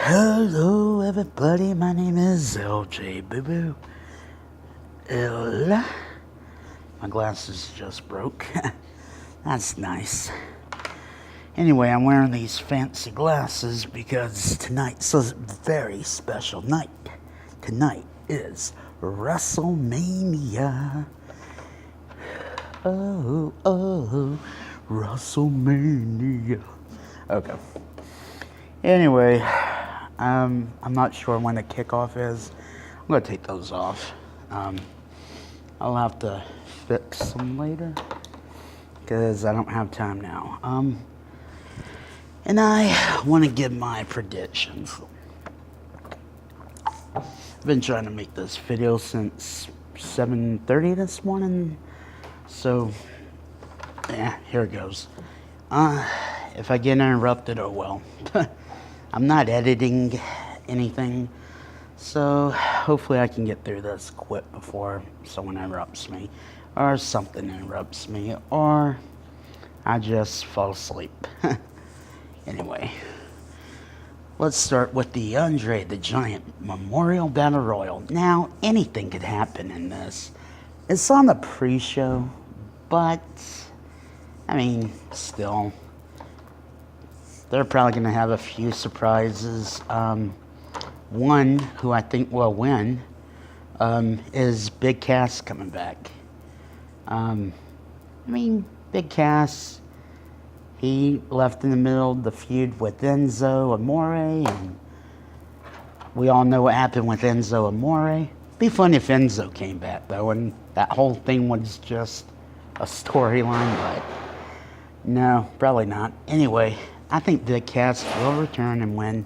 Hello, everybody. My name is LJ Boo Boo. L. My glasses just broke. That's nice. Anyway, I'm wearing these fancy glasses because tonight's a very special night. Tonight is Wrestlemania. Oh, Wrestlemania. Okay. Anyway, I'm not sure when the kickoff is. I'm gonna take those off. I'll have to fix them later because I don't have time now. And I want to give my predictions. I've been trying to make this video since 7:30 this morning, so yeah, here it goes. If I get interrupted, oh well. I'm not editing anything, so hopefully I can get through this quick before someone interrupts me, or something interrupts me, or I just fall asleep. Anyway, let's start with the Andre the Giant Memorial Battle Royal. Now, anything could happen in this. It's on the pre-show, but, I mean, still, they're probably going to have a few surprises. One who I think will win is Big Cass coming back. I mean, Big Cass, he left in the middle of the feud with Enzo Amore, and we all know what happened with Enzo Amore. Be fun if Enzo came back, though, and that whole thing was just a storyline, but no, probably not. Anyway, I think Big Cass will return and win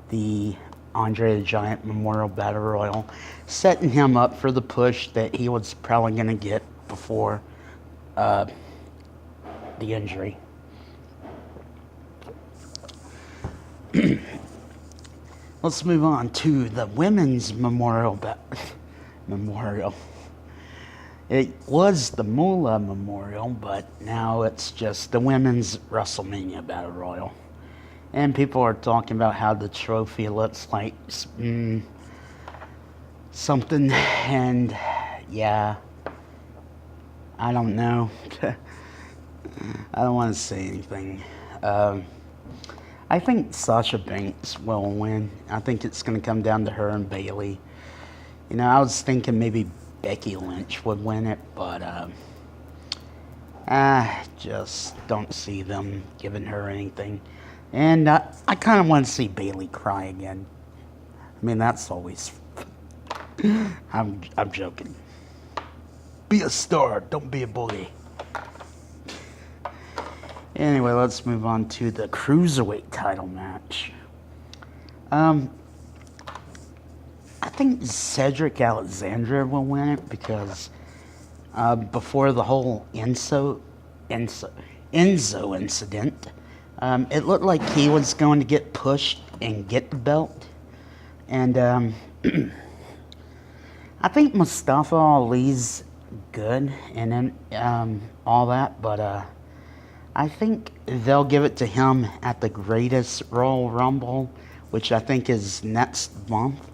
the Andre the Giant Memorial Battle Royal, setting him up for the push that he was probably going to get before the injury. Let's move on to the Women's Memorial. It was the Moolah Memorial, but now it's just the Women's Wrestlemania Battle Royal. And people are talking about how the trophy looks like something, and yeah, I don't know. I don't want to say anything. I think Sasha Banks will win. I think it's going to come down to her and Bayley. You know, I was thinking maybe Becky Lynch would win it, but I just don't see them giving her anything. And I kind of want to see Bayley cry again. I mean, that's always... I'm joking. Be a star, don't be a bully. Anyway, let's move on to the Cruiserweight title match. I think Cedric Alexander will win it because before the whole Enzo incident, it looked like he was going to get pushed and get the belt. And I think Mustafa Ali's good and then all that, but I think they'll give it to him at the Greatest Royal Rumble, which I think is next month.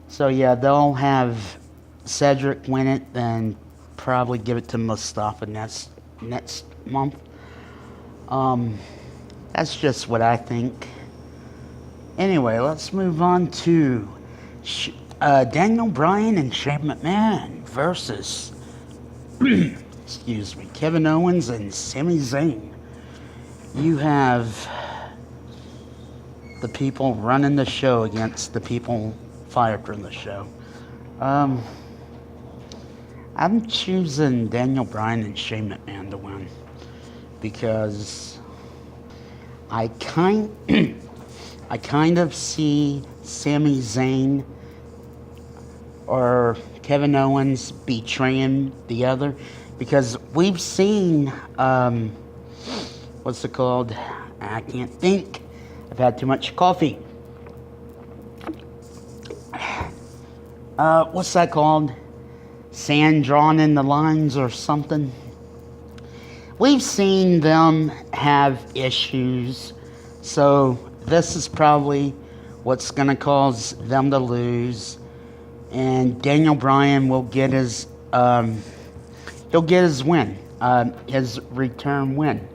So yeah, they'll have Cedric win it, then probably give it to Mustafa next month. That's just what I think. Anyway, let's move on to Daniel Bryan and Shane McMahon versus excuse me, Kevin Owens and Sami Zayn. You have the people running the show against the people fired from the show. I'm choosing Daniel Bryan and Shane McMahon to win because I kind of see Sami Zayn or Kevin Owens betraying the other, because we've seen what's it called? I can't think. I've had too much coffee. What's that called? Sand drawn in the lines or something? We've seen them have issues, so this is probably what's going to cause them to lose, and Daniel Bryan will get his he'll get his win, his return win.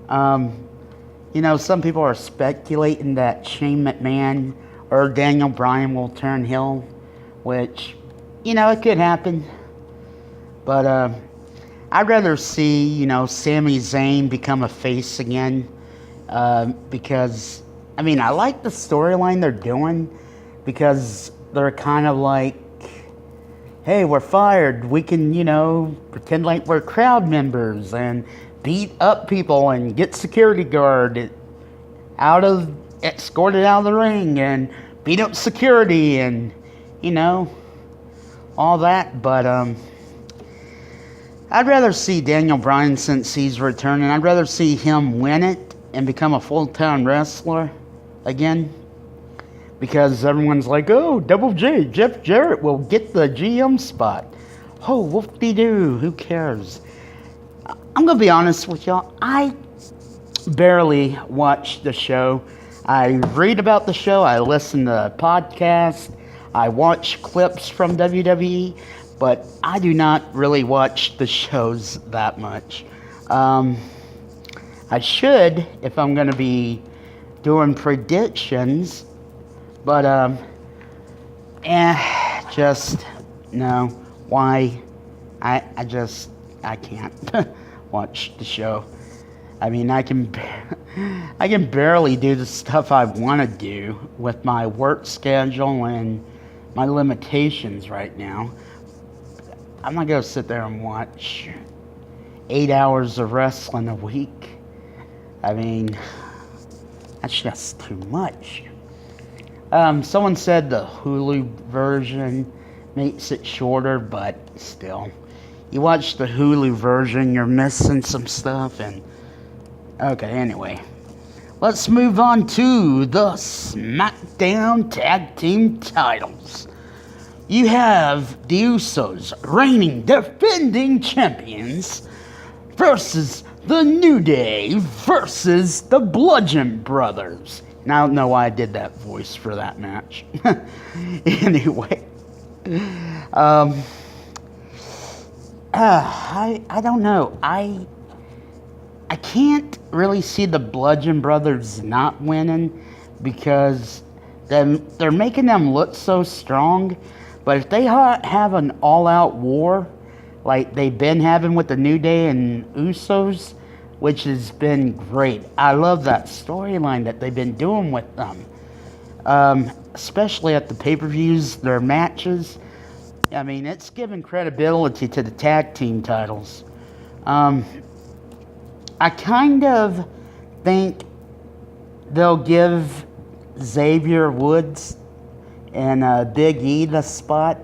Some people are speculating that Shane McMahon or Daniel Bryan will turn heel, which, it could happen. But I'd rather see, Sami Zayn become a face again, because, I like the storyline they're doing, because they're kind of like, hey, we're fired. We can, pretend like we're crowd members and beat up people and get security guard escorted out of the ring and beat up security and, all that. But I'd rather see Daniel Bryan, since he's returning, I'd rather see him win it and become a full-time wrestler again. Because everyone's like, oh, Double J, Jeff Jarrett will get the GM spot. Oh, whoop-de-doo, who cares? I'm going to be honest with y'all. I barely watch the show. I read about the show. I listen to podcasts. I watch clips from WWE. But I do not really watch the shows that much. I should, if I'm going to be doing predictions. But, just, no. Why? I can't watch the show. I can barely do the stuff I want to do with my work schedule and my limitations right now. I'm not going to sit there and watch 8 hours of wrestling a week. That's just too much. Someone said the Hulu version makes it shorter, but still. You watch the Hulu version, you're missing some stuff, and... Okay, anyway. Let's move on to the SmackDown Tag Team titles. You have the Usos, reigning, defending champions, versus the New Day, versus the Bludgeon Brothers. And I don't know why I did that voice for that match. Anyway. I don't know. I can't really see the Bludgeon Brothers not winning, because they're making them look so strong. But if they have an all-out war like they've been having with the New Day and Usos, which has been great. I love that storyline that they've been doing with them. Especially at the pay-per-views, their matches. It's given credibility to the tag team titles. I kind of think they'll give Xavier Woods and Big E the spot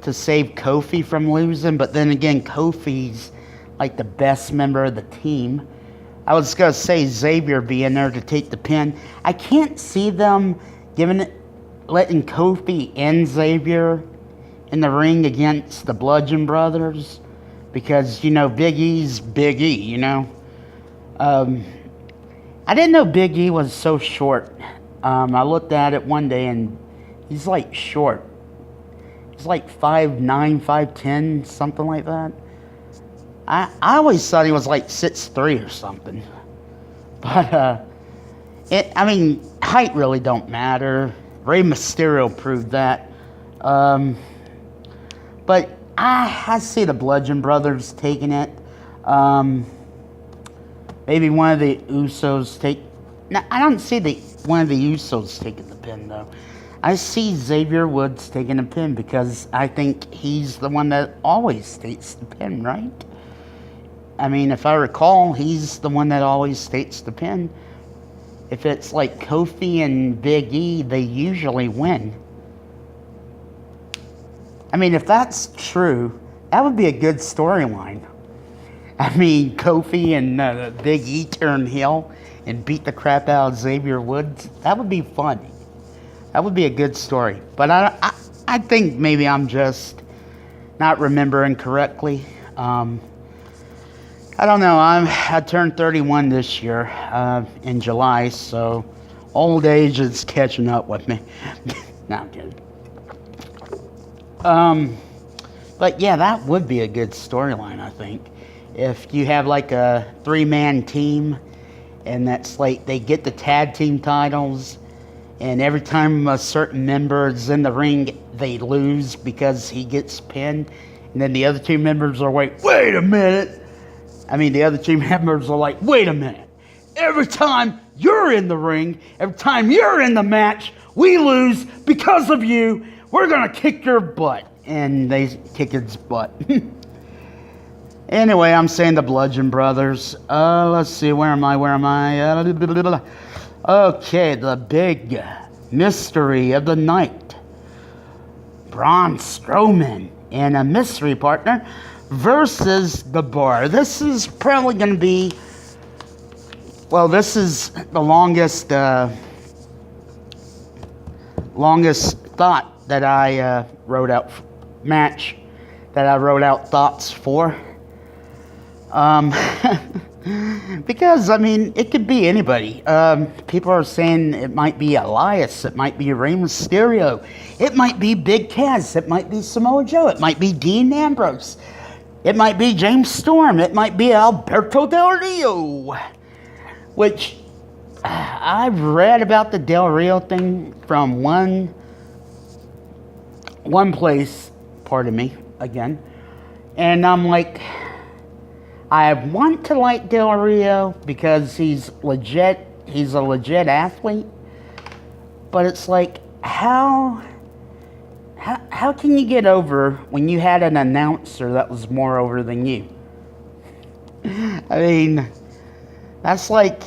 to save Kofi from losing. But then again, Kofi's like the best member of the team. I was going to say Xavier being there to take the pin. I can't see them letting Kofi and Xavier in the ring against the Bludgeon Brothers, because, Big E's Big E, I didn't know Big E was so short. I looked at it one day, and he's like short. He's like 5'9", 5'10", something like that. I always thought he was like 6'3" or something. But, height really don't matter. Rey Mysterio proved that. But I see the Bludgeon Brothers taking it. Maybe one of the Usos take... No, I don't see one of the Usos taking the pin, though. I see Xavier Woods taking the pin, because I think he's the one that always takes the pin, right? If I recall, he's the one that always takes the pin. If it's like Kofi and Big E, they usually win. If that's true, that would be a good storyline. Kofi and Big E turn heel and beat the crap out of Xavier Woods. That would be fun. That would be a good story. But I think maybe I'm just not remembering correctly. I don't know. I turned 31 this year in July, so Old age is catching up with me. No, I'm kidding. But yeah, that would be a good storyline, I think. If you have like a 3-man team, and that's like they get the tag team titles, and every time a certain member is in the ring, they lose because he gets pinned, and then the other two members are like, wait a minute. The other two members are like, wait a minute. Every time you're in the ring, every time you're in the match, we lose because of you. We're going to kick your butt. And they kick his butt. Anyway, I'm saying the Bludgeon Brothers. Let's see, where am I? Okay, the big mystery of the night. Braun Strowman and a mystery partner versus The Bar. This is probably going to be, well, this is the longest thought that I wrote out, match that I wrote out thoughts for. Because, it could be anybody. People are saying it might be Elias, it might be Rey Mysterio, it might be Big Cass, it might be Samoa Joe, it might be Dean Ambrose, it might be James Storm, it might be Alberto Del Rio, which I've read about the Del Rio thing from one place, pardon me, again, and I'm like, I want to like Del Rio because he's a legit athlete, but it's like, how can you get over when you had an announcer that was more over than you? That's like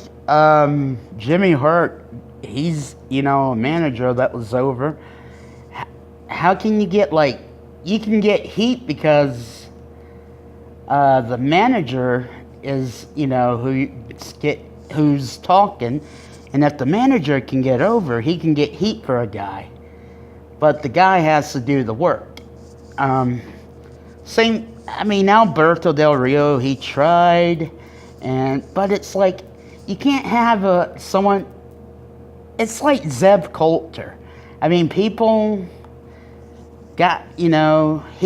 Jimmy Hart. He's, a manager that was over. How can you get, you can get heat because the manager is, who's talking, and if the manager can get over, he can get heat for a guy, but the guy has to do the work. Alberto Del Rio, he tried, but it's like, you can't have someone, it's like Zeb Coulter. People got, he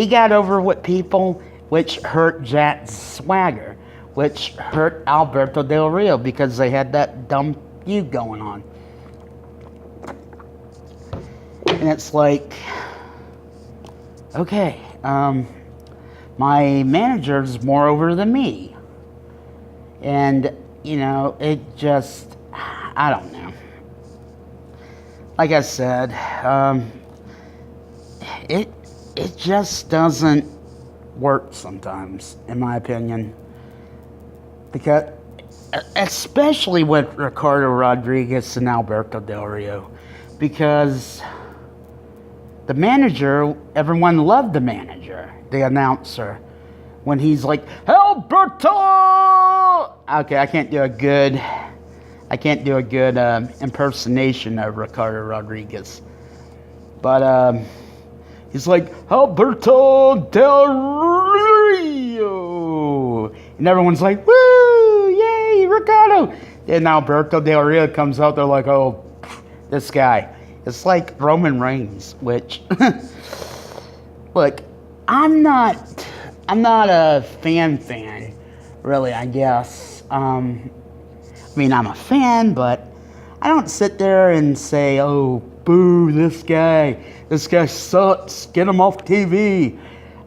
got over with people, which hurt Jack Swagger, which hurt Alberto Del Rio because they had that dumb feud going on. And it's like, okay, my manager's more over than me. And, it just, I don't know. Like I said, it just doesn't work sometimes, in my opinion, because especially with Ricardo Rodriguez and Alberto Del Rio, because the manager, everyone loved the manager, the announcer, when he's like, Alberto! Okay, I can't do a good impersonation of Ricardo Rodriguez, but he's like, Alberto Del Rio! And everyone's like, woo! Yay, Ricardo! And Alberto Del Rio comes out, they're like, oh, this guy. It's like Roman Reigns, which, look, I'm not a fan, really, I guess. I'm a fan, but I don't sit there and say, oh, boo, this guy sucks, get him off TV.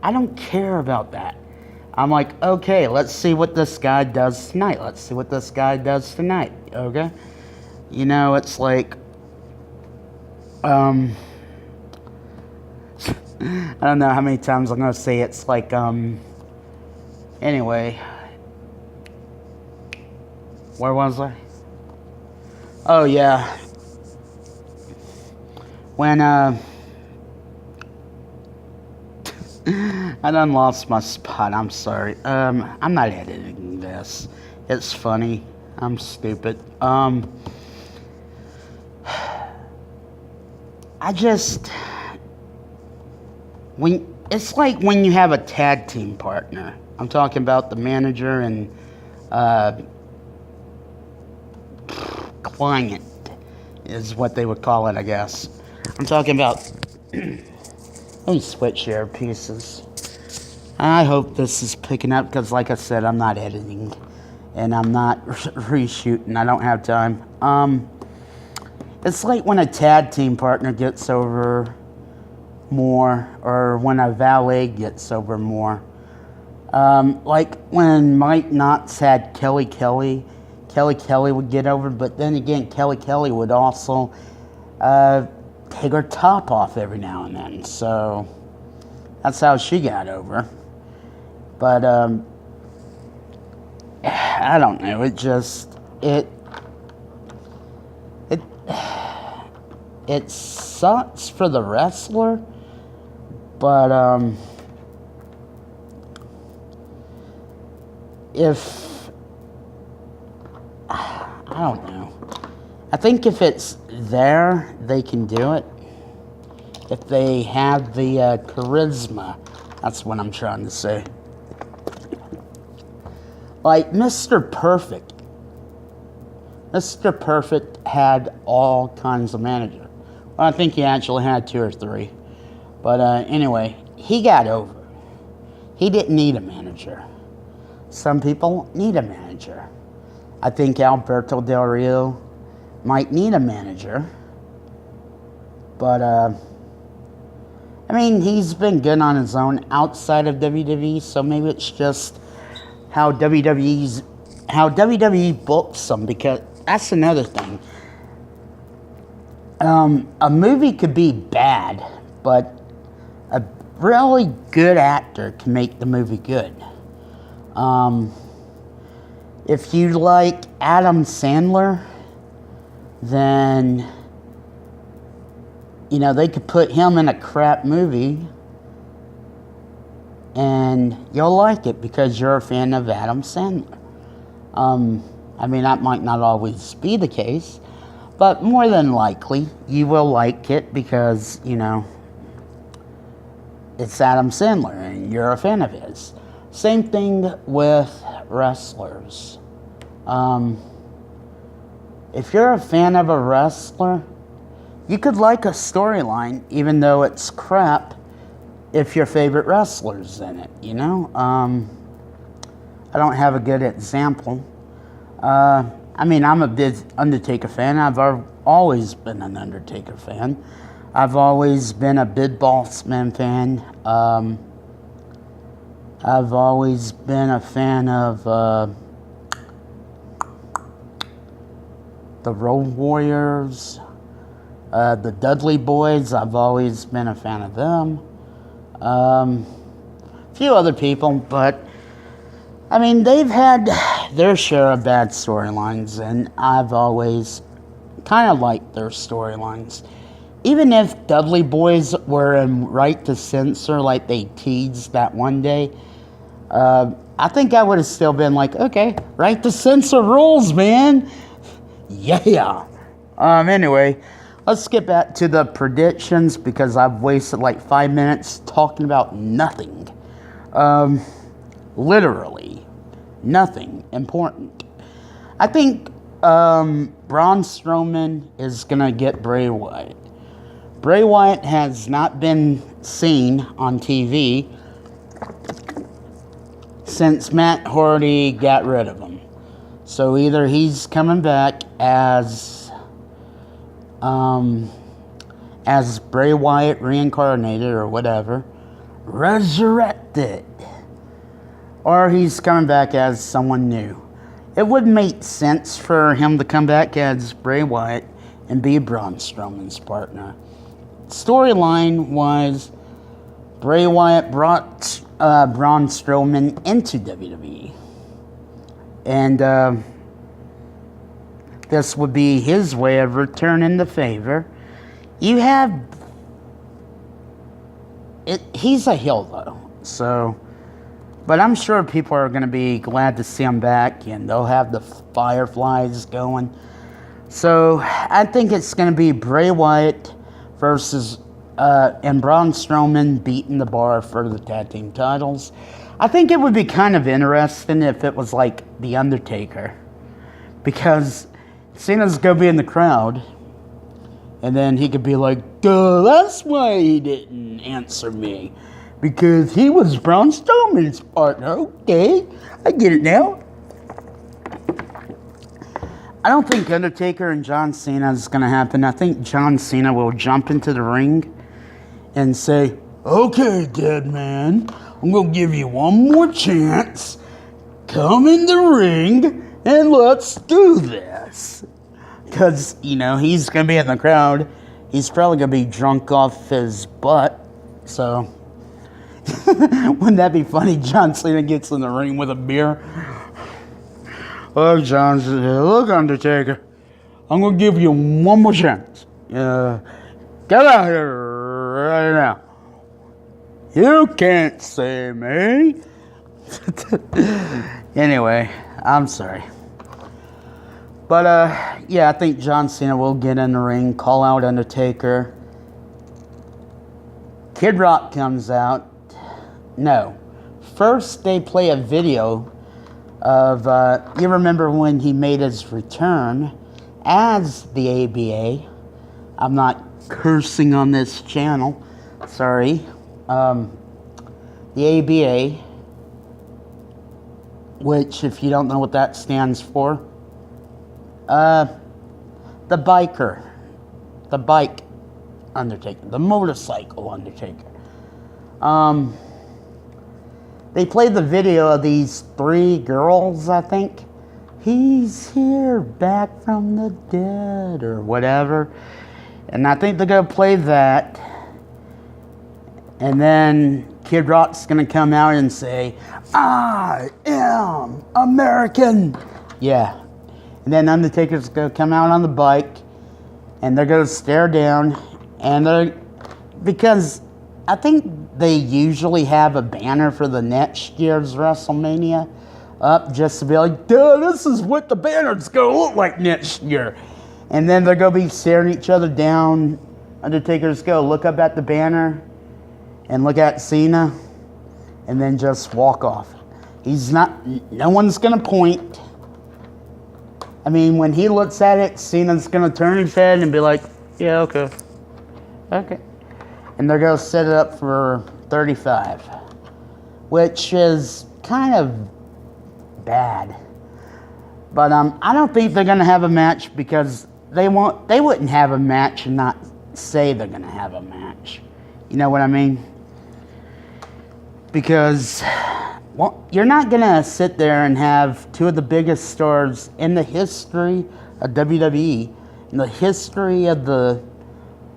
I don't care about that. I'm like, okay, let's see what this guy does tonight. Okay? It's like, I don't know how many times I'm going to say it's like, anyway. Where was I? Oh, yeah. When, I done lost my spot. I'm sorry. I'm not editing this. It's funny. I'm stupid. It's like when you have a tag team partner. I'm talking about the manager and client. is what they would call it, I guess. I'm talking about... Let me switch earpieces. I hope this is picking up because, like I said, I'm not editing. And I'm not reshooting. I don't have time. It's like when a tag team partner gets over more, or when a valet gets over more. Like when Mike Knox had Kelly Kelly would get over, but then again, Kelly Kelly would also take her top off every now and then. So that's how she got over. But I don't know. It sucks for the wrestler, but if I don't know. I think if it's there, they can do it. If they have the charisma, that's what I'm trying to say. Like Mr. Perfect. Mr. Perfect had all kinds of managers. Well, I think he actually had 2 or 3. But anyway, he got over. He didn't need a manager. Some people need a manager. I think Alberto Del Rio might need a manager. But, I mean, he's been good on his own outside of WWE, so maybe it's just how WWE books them, because that's another thing. A movie could be bad, but a really good actor can make the movie good. If you like Adam Sandler, then, you know, they could put him in a crap movie and you'll like it because you're a fan of Adam Sandler. I mean, that might not always be the case, but more than likely, you will like it because, you know, it's Adam Sandler and you're a fan of his. Same thing with wrestlers. If you're a fan of a wrestler, you could like a storyline, even though it's crap, if your favorite wrestler's in it, you know? I don't have a good example. I mean, I'm a big Undertaker fan. I've always been an Undertaker fan. I've always been a Big Boss Man fan. I've always been a fan of the Road Warriors, the Dudley Boys. I've always been a fan of them. A few other people, but I mean, they've had their share of bad storylines, and I've always kind of liked their storylines. Even if Dudley Boys were in Right to Censor, like they teased that one day, I think I would have still been like, okay, Right to Censor rules, man. Yeah. Anyway, let's get back to the predictions because I've wasted like 5 minutes talking about nothing. Literally nothing important. I think Braun Strowman is going to get Bray Wyatt. Bray Wyatt has not been seen on TV since Matt Hardy got rid of him. So either he's coming back as Bray Wyatt reincarnated or whatever, resurrected, or he's coming back as someone new. It would make sense for him to come back as Bray Wyatt and be Braun Strowman's partner. Storyline was Bray Wyatt brought Braun Strowman into WWE. And this would be his way of returning the favor. You have... he's a heel, though. So... But I'm sure people are going to be glad to see him back, and they'll have the fireflies going. So I think it's going to be Bray Wyatt versus and Braun Strowman beating the bar for the tag team titles. I think it would be kind of interesting if it was like The Undertaker, because Cena's going to be in the crowd, And then he could be like, duh, that's why he didn't answer me. Because he was Braun Strowman's partner. Okay, I get it now. I don't think Undertaker and John Cena is going to happen. I think John Cena will jump into the ring and say, okay, dead man, I'm going to give you one more chance. Come in the ring and let's do this. Because, you know, he's going to be in the crowd. He's probably going to be drunk off his butt. So, wouldn't that be funny? John Cena gets in the ring with a beer. Look, John Cena, look, Undertaker. I'm going to give you one more chance. Get out here right now. You can't save me. Anyway, I'm sorry. But, yeah, I think John Cena will get in the ring, call out Undertaker. Kid Rock comes out. No. First, they play a video of, you remember when he made his return as the ABA. I'm not cursing on this channel. Sorry. The ABA, which, if you don't know what that stands for, the biker, the bike Undertaker, the motorcycle Undertaker. They played the video of these 3 girls, I think. He's here, back from the dead, or whatever. And I think they're going to play that. And then Kid Rock's going to come out and say, I am American. Yeah. And then Undertaker's going to come out on the bike. And they're going to stare down. And because I think they usually have a banner for the next year's WrestleMania up just to be like, duh, this is what the banner's going to look like next year. And then they're going to be staring each other down. Undertaker's going to look up at the banner and look at Cena and then just walk off. He's not, no one's going to point. I mean, when he looks at it, Cena's going to turn his head and be like, yeah, okay. Okay. And they're going to set it up for 35, which is kind of bad. But I don't think they're going to have a match because they wouldn't have a match and not say they're going to have a match. You know what I mean? Because, well, you're not going to sit there and have 2 of the biggest stars in the history of WWE, in the history of the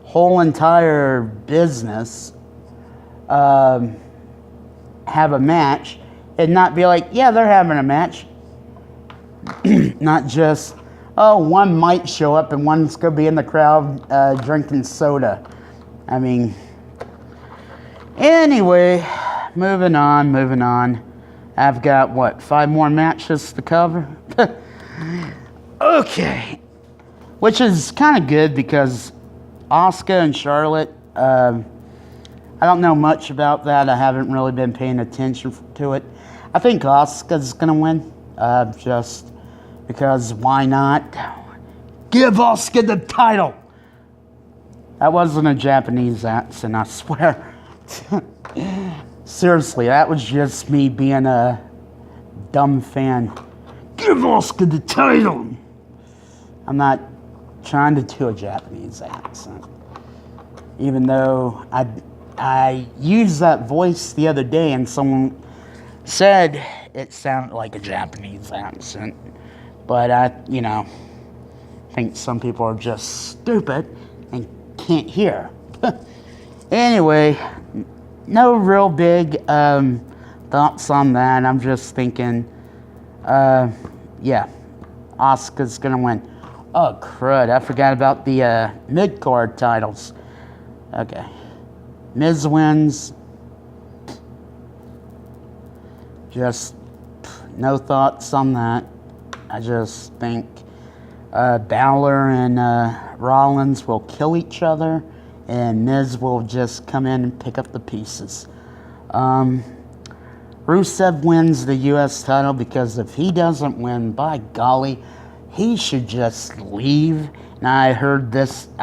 whole entire business, have a match and not be like, yeah, they're having a match. Not just, oh, one might show up and one's going to be in the crowd drinking soda. I mean, anyway, moving on. I've got, what, 5 more matches to cover? Okay. Which is kind of good because Asuka and Charlotte, I don't know much about that. I haven't really been paying attention to it. I think Asuka's going to win, just because why not? Give Asuka the title! That wasn't a Japanese accent, I swear. Seriously, that was just me being a dumb fan. Give Asuka the title! I'm not trying to do a Japanese accent. Even though I used that voice the other day and someone said it sounded like a Japanese accent. But I think some people are just stupid and can't hear. Anyway, no real big thoughts on that. I'm just thinking, yeah, Asuka's gonna win. Oh, crud. I forgot about the mid-card titles. Okay. Miz wins. Just no thoughts on that. I just think Balor and Rollins will kill each other, and Miz will just come in and pick up the pieces. Rusev wins the U.S. title because if he doesn't win, by golly, he should just leave. Now I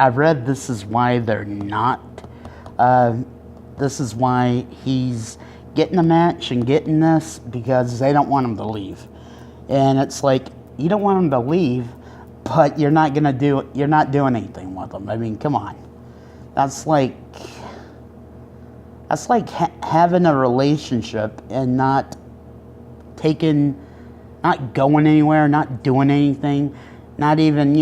read this is why they're not, this is why he's getting a match and getting this, because they don't want him to leave. And it's like, you don't want him to leave, but you're not doing anything with him. I mean, come on. That's like having a relationship and not going anywhere, not doing anything, not even,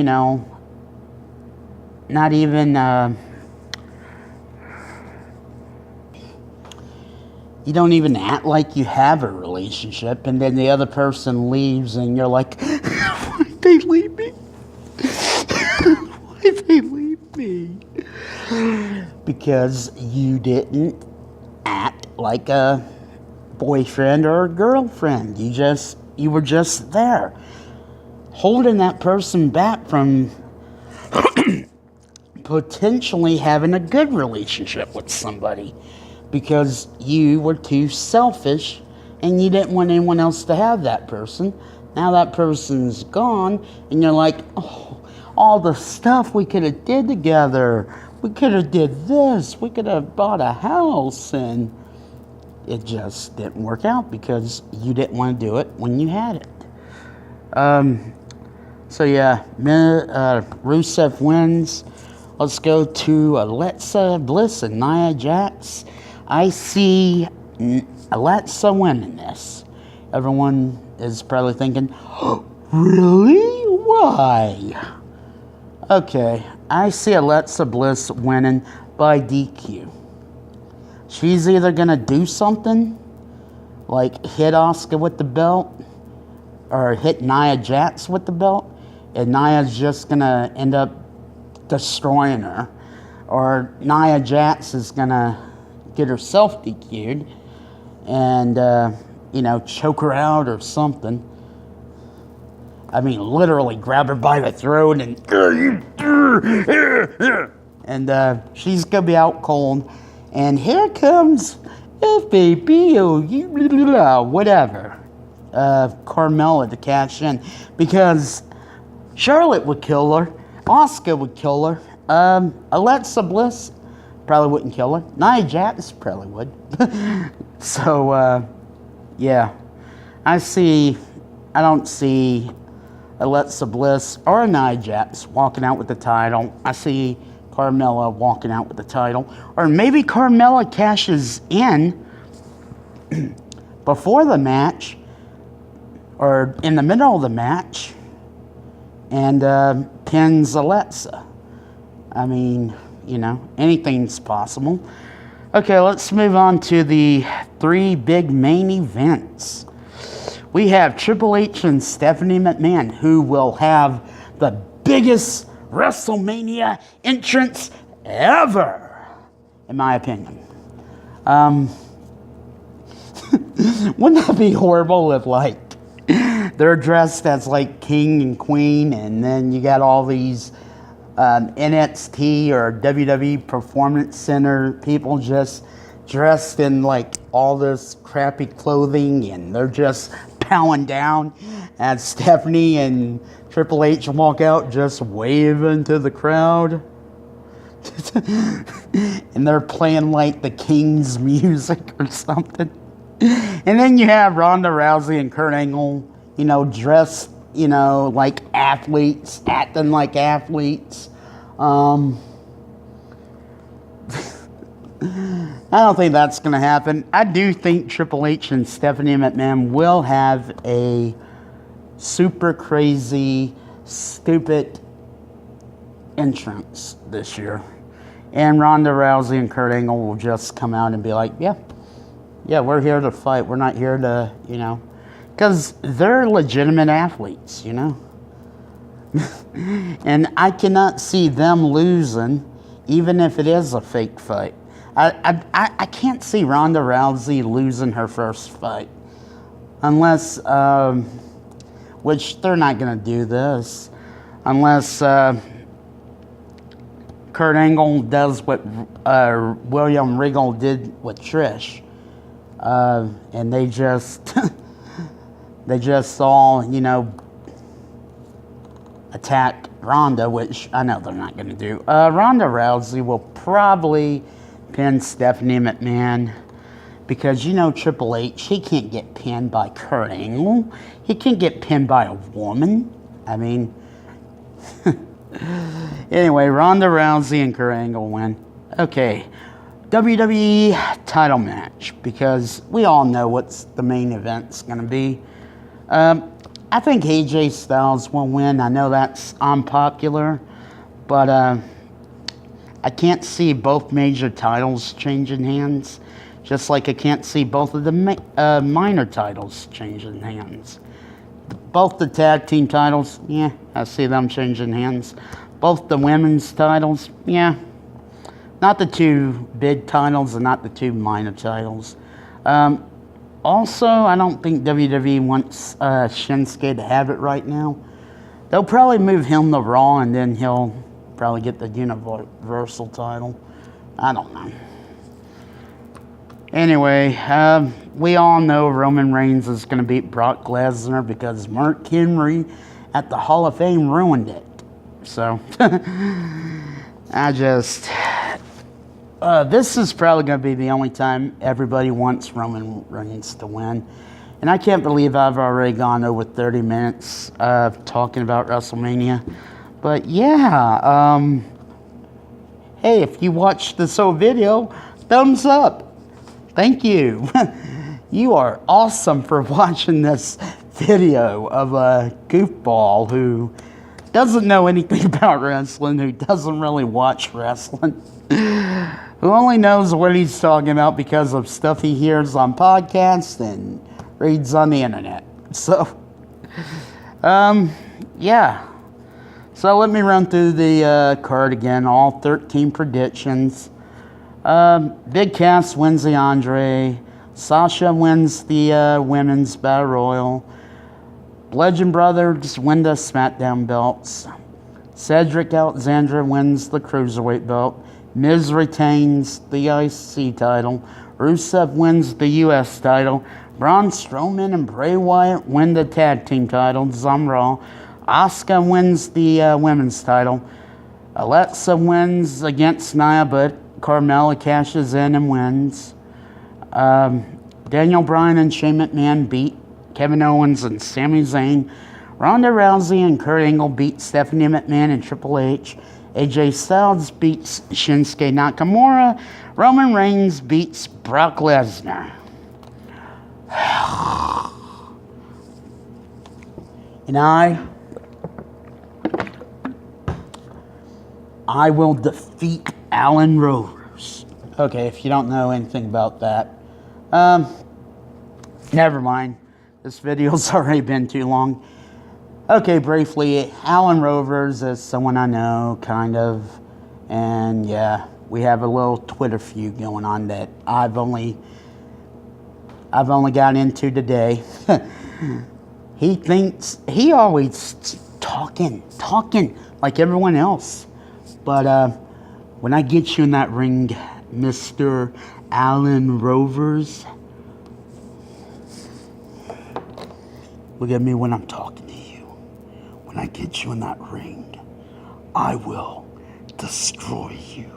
you don't even act like you have a relationship, and then the other person leaves and you're like, why'd they leave me? Why'd they leave me? Because you didn't act like a boyfriend or a girlfriend. You were just there, holding that person back from potentially having a good relationship with somebody, because you were too selfish and you didn't want anyone else to have that person. Now that person's gone and you're like, oh, all the stuff we could have did together, we could have did this, we could have bought a house, and it just didn't work out because you didn't want to do it when you had it. So yeah, Rusev wins. Let's go to Alexa Bliss and Nia Jax. I see Alexa winning this. Everyone is probably thinking, oh, really? Why? Okay, I see Alexa Bliss winning by DQ. She's either going to do something, like hit Asuka with the belt, or hit Nia Jax with the belt, and Nia's just going to end up destroying her. Or Nia Jax is going to get herself DQ'd and, choke her out or something. I mean, literally grab her by the throat and she's going to be out cold. And here comes FABO, whatever, Carmella to cash in. Because Charlotte would kill her. Asuka would kill her. Alexa Bliss probably wouldn't kill her. Nia Jax probably would. So, yeah. I don't see Alexa Bliss or Nia Jax walking out with the title. I see Carmella walking out with the title. Or maybe Carmella cashes in before the match or in the middle of the match and pins Alexa. I mean, anything's possible. Okay, let's move on to the 3 big main events. We have Triple H and Stephanie McMahon, who will have the biggest Wrestlemania entrance ever, in my opinion. Wouldn't that be horrible if, they're dressed as, king and queen, and then you got all these NXT or WWE Performance Center people just dressed in, all this crappy clothing, and they're just bowing down as Stephanie and Triple H walk out just waving to the crowd. And they're playing the King's music or something. And then you have Ronda Rousey and Kurt Angle, dressed, like athletes, acting like athletes. I don't think that's going to happen. I do think Triple H and Stephanie McMahon will have a super crazy, stupid entrance this year. And Ronda Rousey and Kurt Angle will just come out and be like, yeah, we're here to fight. We're not here to, because they're legitimate athletes, And I cannot see them losing, even if it is a fake fight. I can't see Ronda Rousey losing her first fight. Unless, which they're not going to do this, unless Kurt Angle does what William Regal did with Trish. And they just all, attack Ronda, which I know they're not going to do. Ronda Rousey will probably pin Stephanie McMahon because, you know, Triple H, he can't get pinned by Kurt Angle. He can't get pinned by a woman. I mean, anyway, Ronda Rousey and Kurt Angle win. Okay, WWE title match, because we all know what's the main event's going to be. I think AJ Styles will win. I know that's unpopular, but I can't see both major titles changing hands, just like I can't see both of the minor titles changing hands. Both the tag team titles, yeah, I see them changing hands. Both the women's titles, yeah. Not the two big titles and not the two minor titles. Also, I don't think WWE wants Shinsuke to have it right now. They'll probably move him to Raw, and then he'll probably get the Universal title. I don't know. Anyway, we all know Roman Reigns is going to beat Brock Lesnar because Mark Henry at the Hall of Fame ruined it. So, this is probably going to be the only time everybody wants Roman Reigns to win. And I can't believe I've already gone over 30 minutes talking about WrestleMania. But yeah, hey, if you watched this whole video, thumbs up. Thank you. You are awesome for watching this video of a goofball who doesn't know anything about wrestling, who doesn't really watch wrestling, who only knows what he's talking about because of stuff he hears on podcasts and reads on the internet. So, yeah. So let me run through the card again, all 13 predictions. Big Cass wins the Andre. Sasha wins the Women's Battle Royal. Bludgeon Brothers win the SmackDown belts. Cedric Alexander wins the Cruiserweight belt. Miz retains the IC title. Rusev wins the US title. Braun Strowman and Bray Wyatt win the tag team titles on Raw. Asuka wins the women's title. Alexa wins against Nia, but Carmella cashes in and wins. Daniel Bryan and Shane McMahon beat Kevin Owens and Sami Zayn. Ronda Rousey and Kurt Angle beat Stephanie McMahon and Triple H. AJ Styles beats Shinsuke Nakamura. Roman Reigns beats Brock Lesnar. And I will defeat Alan Rovers. Okay, if you don't know anything about that, never mind. This video's already been too long. Okay, briefly, Alan Rovers is someone I know, kind of, and yeah, we have a little Twitter feud going on that I've only got into today. He always talking like everyone else. But when I get you in that ring, Mr. Alan Rovers, look at me when I'm talking to you. When I get you in that ring, I will destroy you.